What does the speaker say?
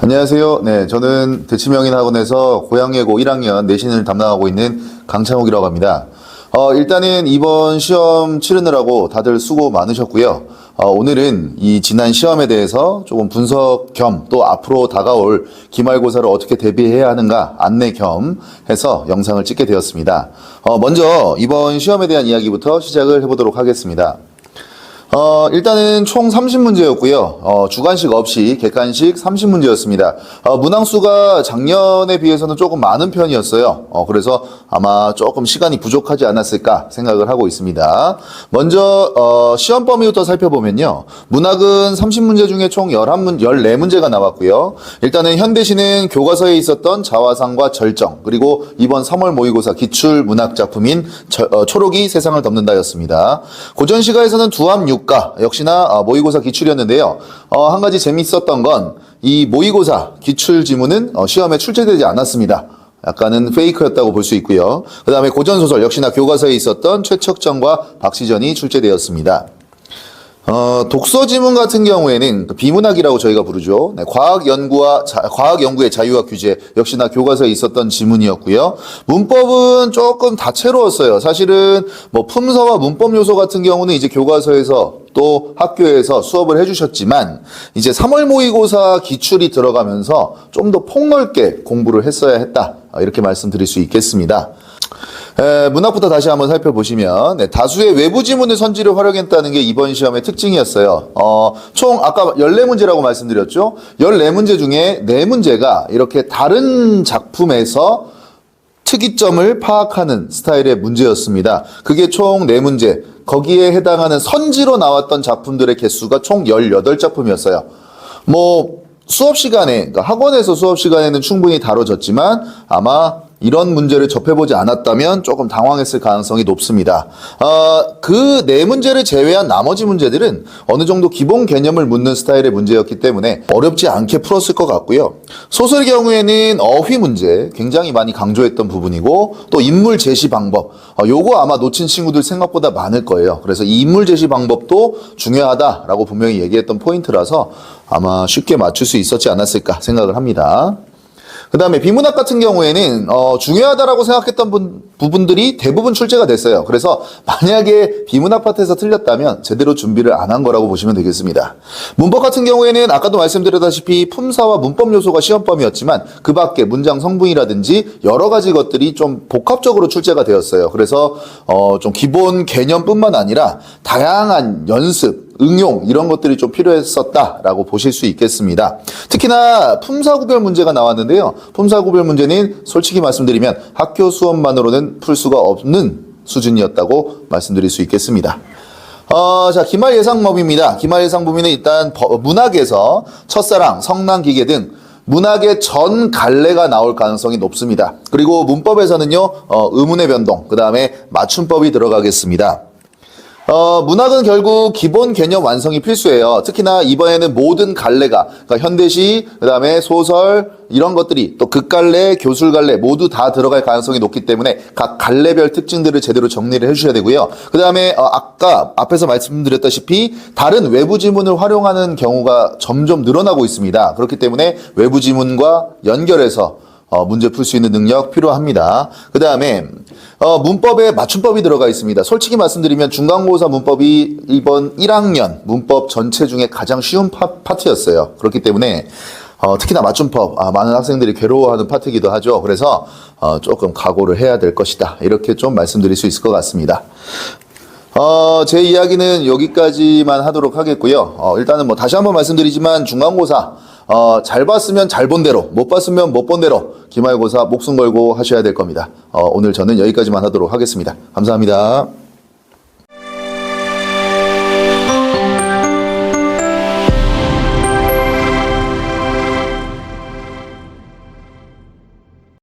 안녕하세요. 네, 저는 대치명인학원에서 고양예고 1학년 내신을 담당하고 있는 강창욱이라고 합니다. 일단은 이번 시험 치르느라고 다들 수고 많으셨고요. 오늘은 이 지난 시험에 대해서 조금 분석 겸 또 앞으로 다가올 기말고사를 어떻게 대비해야 하는가 안내 겸 해서 영상을 찍게 되었습니다. 먼저 이번 시험에 대한 이야기부터 시작을 해보도록 하겠습니다. 일단은 총 30문제였고요. 주관식 없이 객관식 30문제였습니다. 문항수가 작년에 비해서는 조금 많은 편이었어요. 그래서 아마 조금 시간이 부족하지 않았을까 생각을 하고 있습니다. 먼저 시험 범위부터 살펴보면요. 문학은 30문제 중에 총 14문제가 나왔고요. 일단은 현대시는 교과서에 있었던 자화상과 절정, 그리고 이번 3월 모의고사 기출 문학 작품인 초록이 세상을 덮는다였습니다. 고전시가에서는 두합 육가 역시나 모의고사 기출이었는데요. 한 가지 재미있었던 건 이 모의고사 기출 지문은 시험에 출제되지 않았습니다. 약간은 페이크였다고 볼 수 있고요. 그 다음에 고전소설 역시나 교과서에 있었던 최척정과 박시전이 출제되었습니다. 독서 지문 같은 경우에는 비문학이라고 저희가 부르죠. 네, 과학 연구의 자유와 규제 역시나 교과서에 있었던 지문이었고요. 문법은 조금 다채로웠어요. 사실은 뭐 품사와 문법 요소 같은 경우는 이제 교과서에서 또 학교에서 수업을 해주셨지만 이제 3월 모의고사 기출이 들어가면서 좀 더 폭넓게 공부를 했어야 했다. 이렇게 말씀드릴 수 있겠습니다. 문학부터 다시 한번 살펴보시면 다수의 외부 지문의 선지를 활용했다는 게 이번 시험의 특징이었어요. 총 아까 14문제라고 말씀드렸죠. 14문제 중에 4문제가 이렇게 다른 작품에서 특이점을 파악하는 스타일의 문제였습니다. 그게 총 4문제. 거기에 해당하는 선지로 나왔던 작품들의 개수가 총 18작품이었어요. 수업 시간에, 그러니까 학원에서 수업 시간에는 충분히 다뤄졌지만 아마 이런 문제를 접해보지 않았다면 조금 당황했을 가능성이 높습니다. 그 4문제를 제외한 나머지 문제들은 어느 정도 기본 개념을 묻는 스타일의 문제였기 때문에 어렵지 않게 풀었을 것 같고요. 소설의 경우에는 어휘 문제 굉장히 많이 강조했던 부분이고 또 인물 제시 방법 요거 아마 놓친 친구들 생각보다 많을 거예요. 그래서 이 인물 제시 방법도 중요하다라고 분명히 얘기했던 포인트라서 아마 쉽게 맞출 수 있었지 않았을까 생각을 합니다. 그 다음에 비문학 같은 경우에는 중요하다라고 생각했던 부분들이 대부분 출제가 됐어요. 그래서 만약에 비문학 파트에서 틀렸다면 제대로 준비를 안 한 거라고 보시면 되겠습니다. 문법 같은 경우에는 아까도 말씀드렸다시피 품사와 문법 요소가 시험범위였지만 그 밖에 문장 성분이라든지 여러 가지 것들이 좀 복합적으로 출제가 되었어요. 그래서 좀 기본 개념뿐만 아니라 다양한 연습, 응용 이런 것들이 좀 필요했었다라고 보실 수 있겠습니다. 특히나 품사구별 문제가 나왔는데요. 품사구별 문제는 솔직히 말씀드리면 학교 수업만으로는 풀 수가 없는 수준이었다고 말씀드릴 수 있겠습니다. 자, 기말 예상범위입니다. 기말 예상범위는 일단 문학에서 첫사랑, 성난기계 등 문학의 전 갈래가 나올 가능성이 높습니다. 그리고 문법에서는요, 의문의 변동, 그 다음에 맞춤법이 들어가겠습니다. 문학은 결국 기본 개념 완성이 필수예요. 특히나 이번에는 모든 갈래가, 그러니까 현대시, 그 다음에 소설, 이런 것들이 또 극갈래, 교술갈래 모두 다 들어갈 가능성이 높기 때문에 각 갈래별 특징들을 제대로 정리를 해주셔야 되고요. 그 다음에 아까 앞에서 말씀드렸다시피 다른 외부 지문을 활용하는 경우가 점점 늘어나고 있습니다. 그렇기 때문에 외부 지문과 연결해서 문제 풀 수 있는 능력 필요합니다. 그 다음에 문법에 맞춤법이 들어가 있습니다. 솔직히 말씀드리면 중간고사 문법이 이번 1학년 문법 전체 중에 가장 쉬운 파트였어요. 그렇기 때문에 특히나 맞춤법 많은 학생들이 괴로워하는 파트이기도 하죠. 그래서 조금 각오를 해야 될 것이다. 이렇게 좀 말씀드릴 수 있을 것 같습니다. 제 이야기는 여기까지만 하도록 하겠고요. 일단은 다시 한번 말씀드리지만 중간고사 잘 봤으면 잘 본 대로, 못 봤으면 못 본 대로 기말고사 목숨 걸고 하셔야 될 겁니다. 오늘 저는 여기까지만 하도록 하겠습니다. 감사합니다.